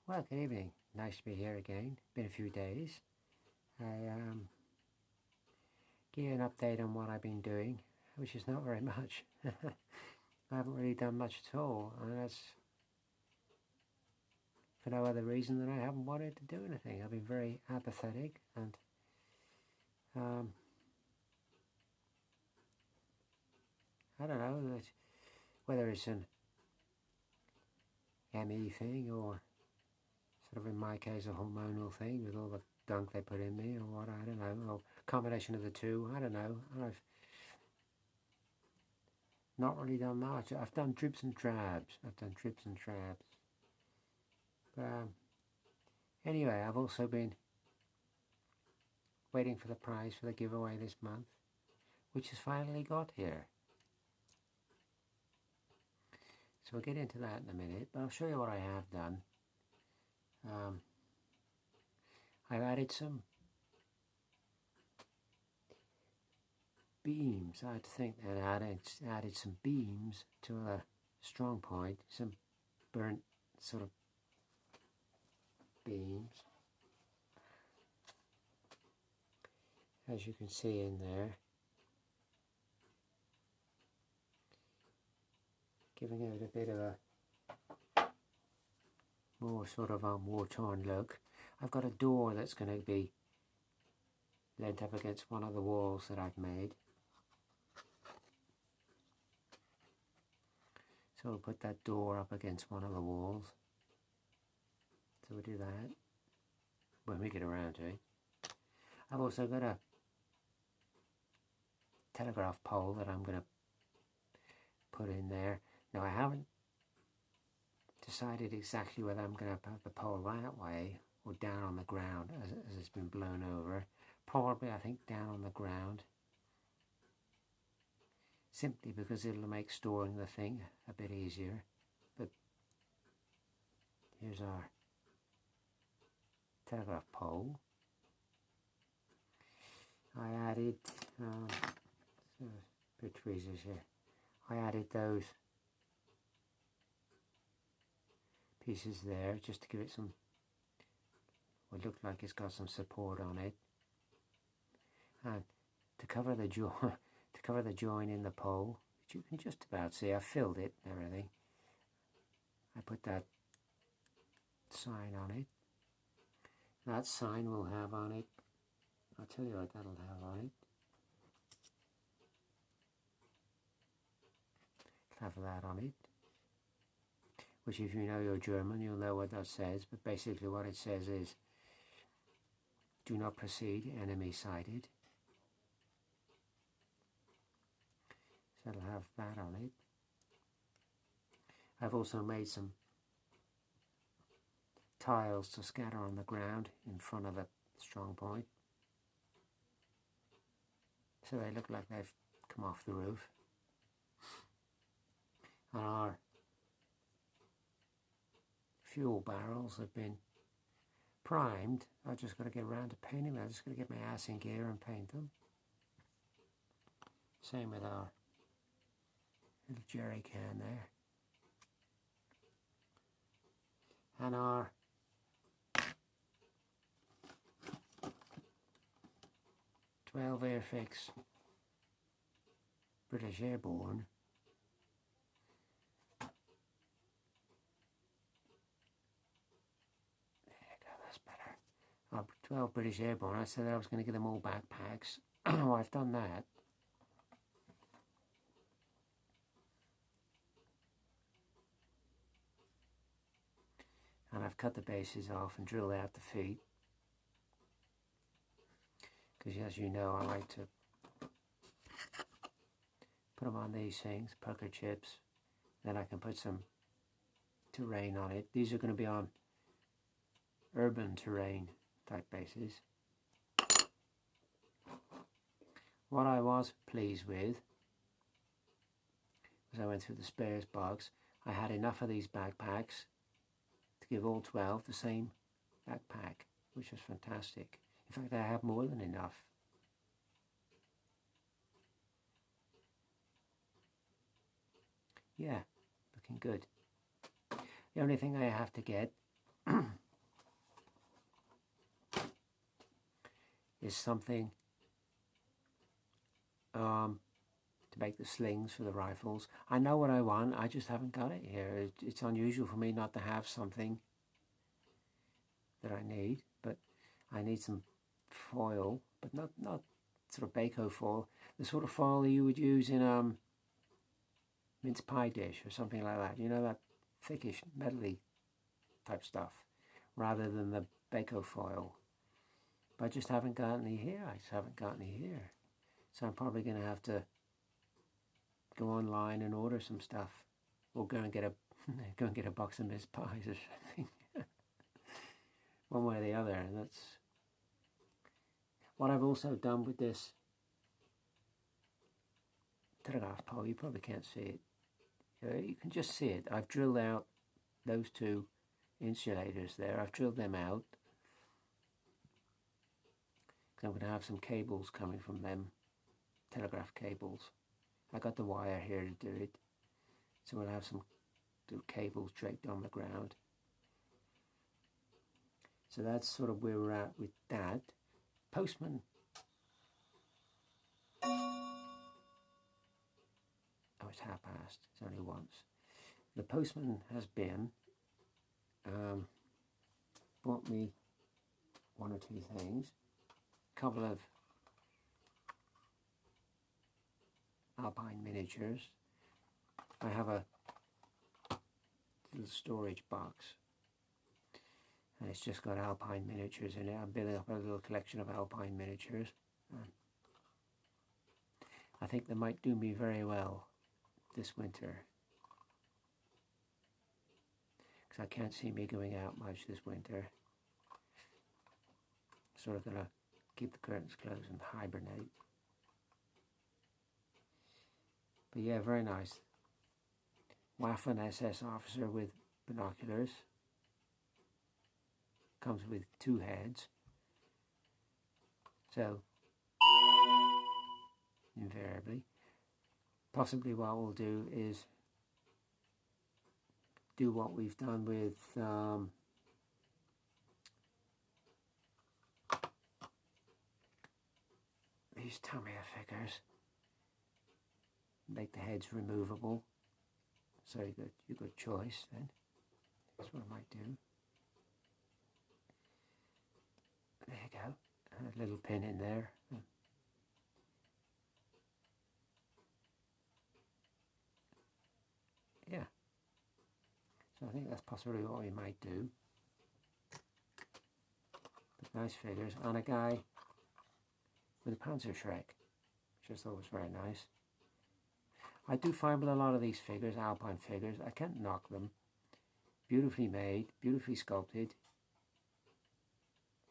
Well, good evening. Nice to be here again. Been a few days. I give you an update on what I've been doing, which is not very much. I haven't really done much at all, and that's for no other reason than I haven't wanted to do anything. I've been very apathetic, and I don't know whether it's an ME thing or sort of in my case a hormonal thing with all the gunk they put in me or what, I don't know, or combination of the two, I don't know. I've not really done much. I've done drips and drabs. But anyway, I've also been waiting for the prize for the giveaway this month, which has finally got here. So we'll get into that in a minute, but I'll show you what I have done. I've added some beams. I had to think that I added some beams to a strong point, some burnt sort of beams, as you can see in there, giving it a bit of a more sort of war-torn look. I've got a door that's going to be leant up against one of the walls that I've made. So we'll put that door up against one of the walls. So we'll do that when we get around to it. I've also got a telegraph pole that I'm going to put in there. Now I haven't decided exactly whether I'm going to have the pole that way or down on the ground as it's been blown over. Probably I think down on the ground, simply because it'll make storing the thing a bit easier. But here's our telegraph pole. I added bit tweezers here. I added those pieces there just to give it some, what looked like it's got some support on it, and to cover the join in the pole, which you can just about see. I filled it and everything. I put that sign on it. That sign will have on it, I'll tell you what that'll have on it. It'll have that on it, which if you know your German, you'll know what that says. But basically what it says is, do not proceed, enemy sighted. So it'll have that on it. I've also made some tiles to scatter on the ground in front of the strong point, so they look like they've come off the roof. And our fuel barrels have been primed. I've just got to get around to painting them. I've just got to get my ass in gear and paint them. Same with our little jerry can there. And our '12 Airfix British Airborne. Our 12 British Airborne. I said I was going to get them all backpacks. Oh, I've done that. And I've cut the bases off and drilled out the feet. Because as you know, I like to put them on these things, poker chips. Then I can put some terrain on it. These are going to be on urban terrain type bases. What I was pleased with, as I went through the spares box, I had enough of these backpacks to give all 12 the same backpack, which was fantastic. In fact, I have more than enough. Yeah, looking good. The only thing I have to get is something to make the slings for the rifles. I know what I want, I just haven't got it here. It's unusual for me not to have something that I need, but I need some foil, but not sort of Bako foil, the sort of foil that you would use in mince pie dish or something like that. You know, that thickish, metally type stuff, rather than the Bako foil. But I just haven't got any here. I just haven't got any here. So I'm probably going to have to go online and order some stuff, or go and get a box of mince pies or something. One way or the other. And that's what I've also done with this telegraph pole. You probably can't see it. You can just see it. I've drilled out those two insulators there. I've drilled them out. I'm going to have some cables coming from them, telegraph cables. I got the wire here to do it, so we'll have some cables draped on the ground. So that's sort of where we're at with that. Postman. Oh, it's 1/2 past. It's only once. The postman has been bought me 1 or 2 things. Couple of Alpine miniatures. I have a little storage box, and it's just got Alpine miniatures in it. I'm building up a little collection of Alpine miniatures. I think they might do me very well this winter, because I can't see me going out much this winter. Sort of gonna keep the curtains closed and hibernate. But yeah, very nice. Waffen SS officer with binoculars. Comes with 2 heads. So, invariably. Possibly what we'll do is do what we've done with these Tamiya figures. Make the heads removable, so you got choice then. That's what I might do. There you go. A little pin in there. Yeah. So I think that's possibly what we might do. But nice figures. And a guy with a Panzer Shrek, which I thought was very nice. I do find with a lot of these figures, Alpine figures, I can't knock them. Beautifully made, beautifully sculpted,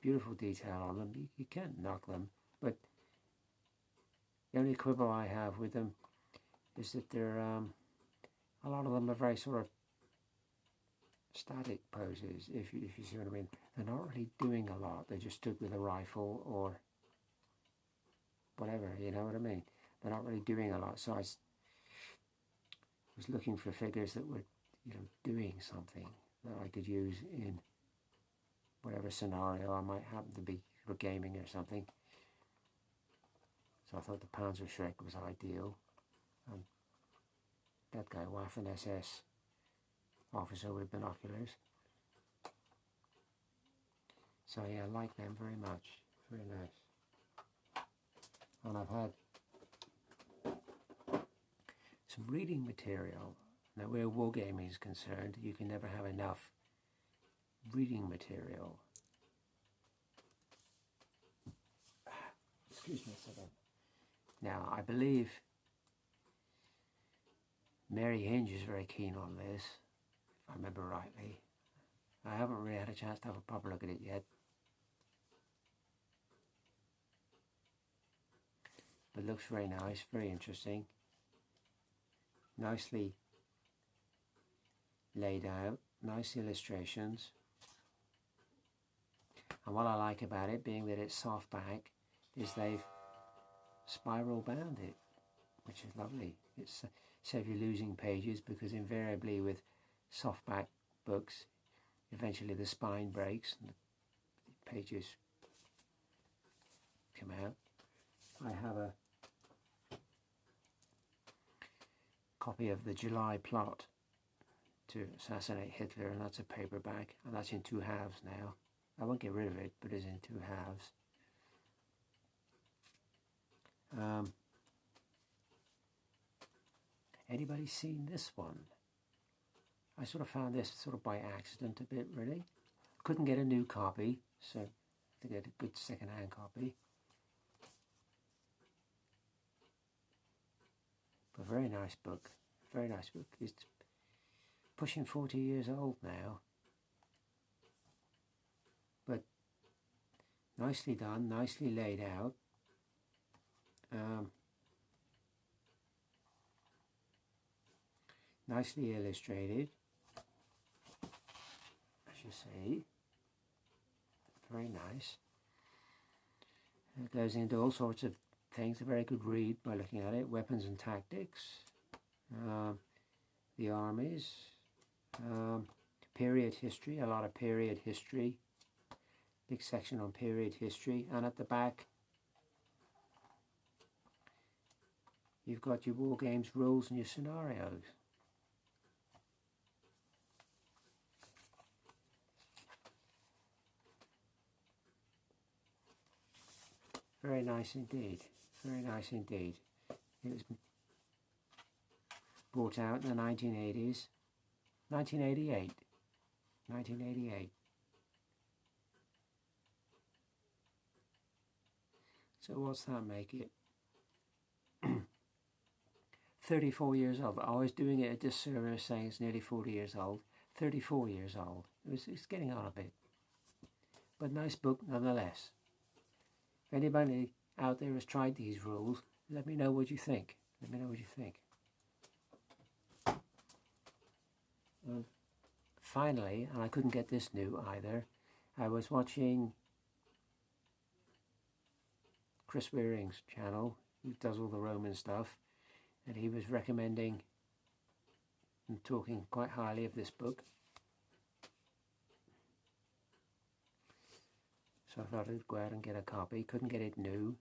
beautiful detail on them. You can't knock them. But the only quibble I have with them is that they're, a lot of them are very sort of static poses, if you see what I mean. They're not really doing a lot. They just stood with a rifle or whatever, you know what I mean? They're not really doing a lot. So I was looking for figures that were, doing something that I could use in whatever scenario I might happen to be for gaming or something. So I thought the Panzer Shrek was ideal. And that guy, Waffen SS officer with binoculars. So yeah, I like them very much. Very nice. And I've had some reading material. Now, where wargaming is concerned, you can never have enough reading material. Excuse me a second. Now, I believe Mary Hinge is very keen on this, if I remember rightly. I haven't really had a chance to have a proper look at it yet. But it looks very nice, very interesting. Nicely laid out, nice illustrations. And what I like about it, being that it's softback, is they've spiral bound it, which is lovely. It's save you losing pages, because invariably with softback books eventually the spine breaks and the pages come out. I have a copy of the July plot to assassinate Hitler, and that's a paperback, and that's in 2 halves now. I won't get rid of it, but it's in 2 halves. Anybody seen this one? I sort of found this sort of by accident a bit, really. Couldn't get a new copy, so to get a good second-hand copy. But very nice book. Very nice book. It's pushing 40 years old now. But nicely done, nicely laid out. Nicely illustrated, as you see. Very nice. It goes into all sorts of things. A very good read by looking at it. Weapons and tactics, the armies, period history, a lot of period history. Big section on period history, and at the back you've got your war games rules and your scenarios. Very nice indeed. Very nice indeed. It was brought out in the 1980s. 1988. 1988. So what's that make it? 34 years old. I was doing it a disservice saying it's nearly 40 years old. 34 years old. It's getting on a bit. But nice book nonetheless. If anybody out there has tried these rules, let me know what you think. Let me know what you think. Finally, and I couldn't get this new either, I was watching Chris Wearing's channel, who does all the Roman stuff, and he was recommending and talking quite highly of this book. So I thought I'd go out and get a copy. Couldn't get it new.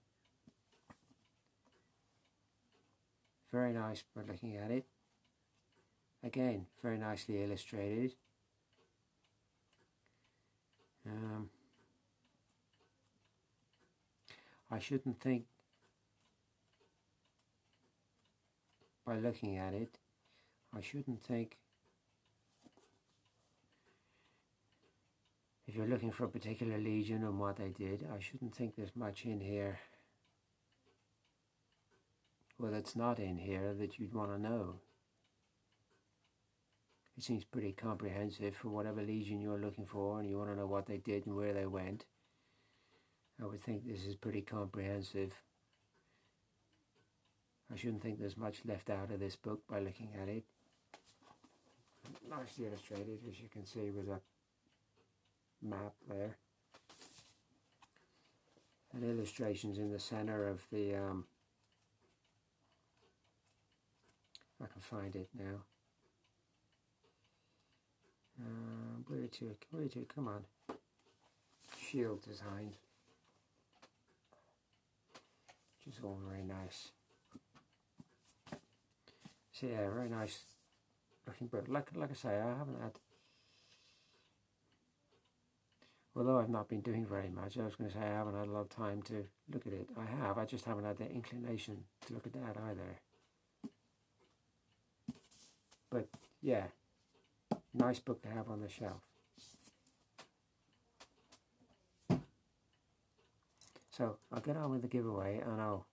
Very nice by looking at it. Again, very nicely illustrated. I shouldn't think, by looking at it, I shouldn't think, if you're looking for a particular legion and what they did, I shouldn't think there's much in here, well, that's not in here, that you'd want to know. It seems pretty comprehensive for whatever legion you're looking for and you want to know what they did and where they went. I would think this is pretty comprehensive. I shouldn't think there's much left out of this book by looking at it. Nicely illustrated, as you can see, with a map there. And illustrations in the center of the, if I can find it now. Where to, come on. Shield design. Which is all very nice. So yeah, very nice looking book. Like I say, I haven't had, although I've not been doing very much, I was going to say I haven't had a lot of time to look at it. I just haven't had the inclination to look at that either. But yeah, nice book to have on the shelf. So I'll get on with the giveaway and I'll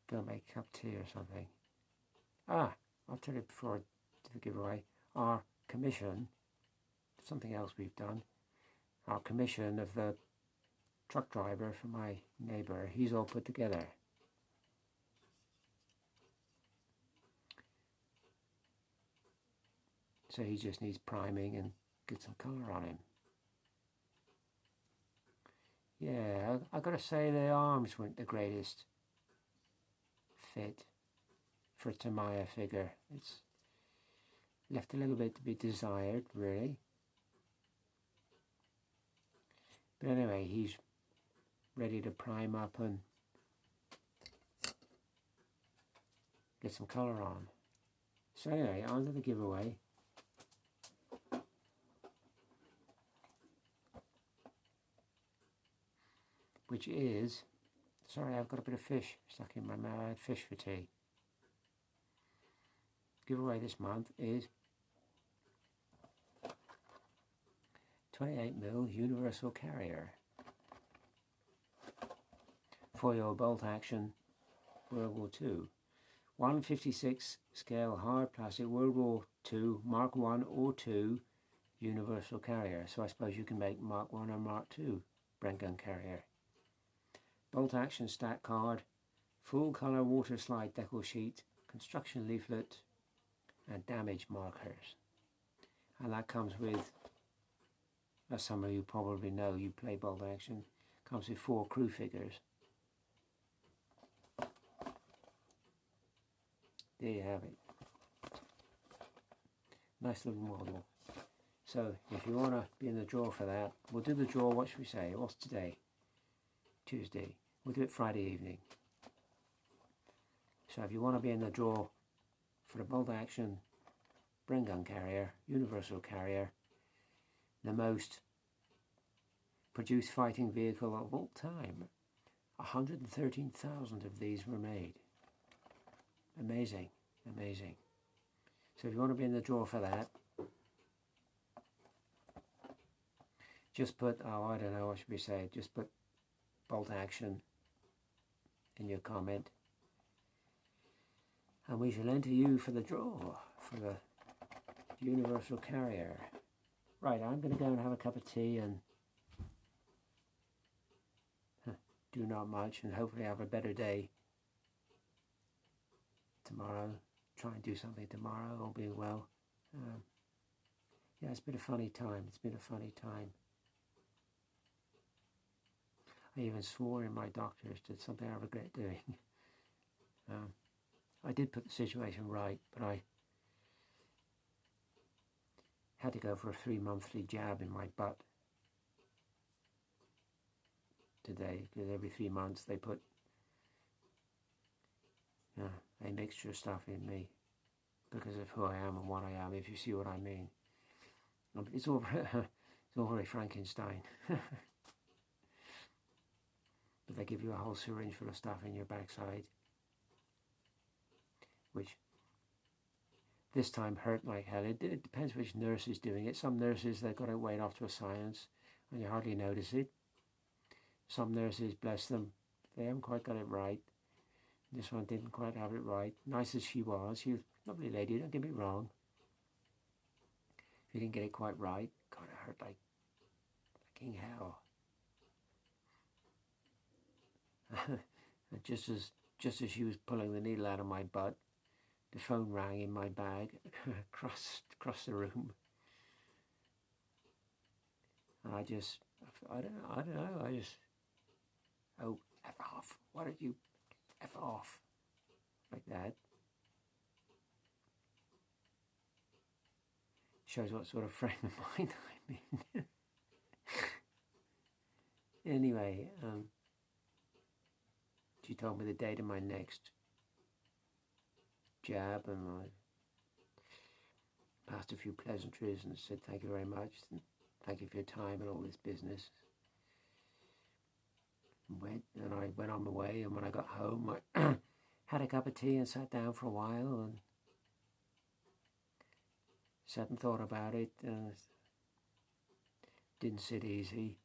go make a cup of tea or something. I'll tell you before I do the giveaway, our commission, something else we've done, our commission of the truck driver for my neighbour, he's all put together. So he just needs priming and get some colour on him. Yeah, I gotta say the arms weren't the greatest fit for a Tamiya figure. Left a little bit to be desired, really. But anyway, he's ready to prime up and get some colour on. So anyway, on to the giveaway. Which is, sorry, I've got a bit of fish stuck in my mouth. I had fish for tea. Giveaway this month is 28mm universal carrier for your bolt action World War II. 156 scale hard plastic World War II Mark 1 or 2 universal carrier. So I suppose you can make Mark 1 or Mark 2 Brent gun carrier. Bolt action stack card, full colour water slide decal sheet, construction leaflet and damage markers. And that comes with, as some of you probably know, you play bolt action, comes with 4 crew figures. There you have it. Nice little model. So if you want to be in the draw for that, we'll do the draw, what should we say? What's today? Tuesday. We'll do it Friday evening. So if you want to be in the draw for the bolt action Brent gun carrier, universal carrier, the most produced fighting vehicle of all time, 113,000 of these were made. Amazing, amazing. So if you want to be in the draw for that, just put, oh, I don't know, what should we say? Just put bolt action in your comment, and we shall enter you for the draw for the universal carrier. Right, I'm going to go and have a cup of tea and do not much, and hopefully have a better day tomorrow. Try and do something tomorrow, all being well. Yeah, it's been a funny time. It's been a funny time. I even swore in my doctors did something I regret doing. I did put the situation right, but I had to go for a 3-monthly jab in my butt today, because every 3 months they put a mixture of stuff in me because of who I am and what I am, if you see what I mean. It's all very Frankenstein. But they give you a whole syringe full of stuff in your backside, which this time hurt like hell. It depends which nurse is doing it. Some nurses, they've got it weighed off to a science and you hardly notice it. Some nurses, bless them, they haven't quite got it right. This one didn't quite have it right. Nice as she was a lovely lady, don't get me wrong. She didn't get it quite right. God, it hurt like fucking hell. And just as she was pulling the needle out of my butt, the phone rang in my bag across the room. And I don't know, oh, F off. Why don't you F off? Like that. Shows what sort of frame of mind I'm in. Anyway, she told me the date of my next jab, and I passed a few pleasantries and said thank you very much, and thank you for your time and all this business. And I went on my way, and when I got home I had a cup of tea and sat down for a while and sat and thought about it, and didn't sit easy.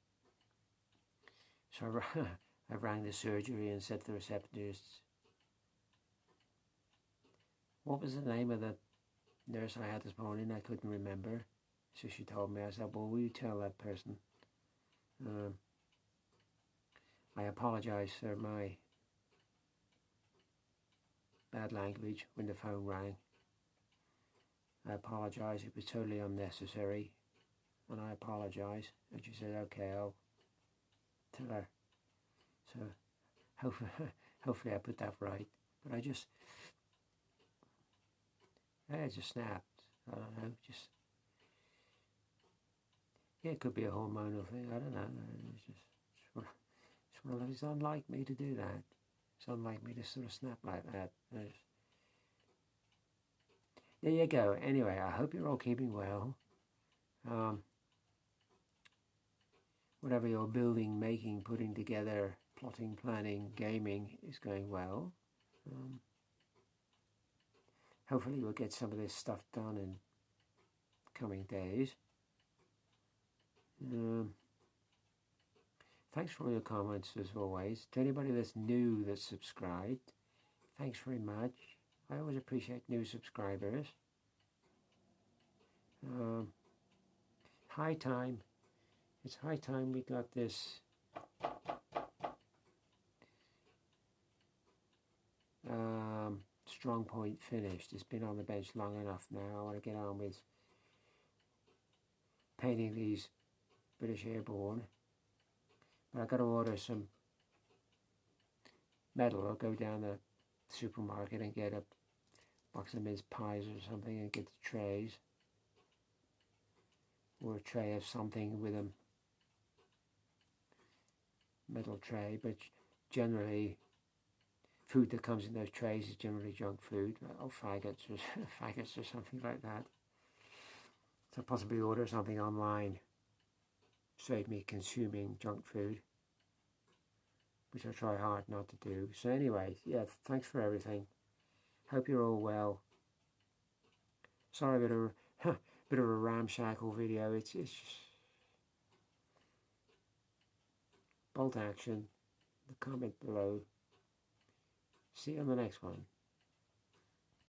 So I rang the surgery and said to the receptionist, what was the name of the nurse I had this morning? I couldn't remember. So she told me. I said, well, will you tell that person? I apologise for my bad language when the phone rang. I apologise, it was totally unnecessary, and I apologise. And she said, okay, I'll tell her. So hopefully I put that right. But I just snapped. I don't know, just, yeah, it could be a hormonal thing, I don't know. It's unlike me to do that. It's unlike me to sort of snap like that. There you go. Anyway, I hope you're all keeping well. Whatever you're building, making, putting together, plotting, planning, gaming is going well. Hopefully we'll get some of this stuff done in coming days. Thanks for all your comments as always. To anybody that's new that's subscribed, thanks very much. I always appreciate new subscribers. High time. It's high time we got this strong point finished. It's been on the bench long enough now. I want to get on with painting these British Airborne. But I've got to order some metal. I'll go down the supermarket and get a box of mince pies or something and get the trays. Or a tray of something with a metal tray, but generally food that comes in those trays is generally junk food, or faggots or something like that. So possibly order something online, save me consuming junk food, which I try hard not to do. So anyway, yeah, thanks for everything. Hope you're all well. Sorry, bit of a ramshackle video. It's just bolt action. The comment below. See you on the next one.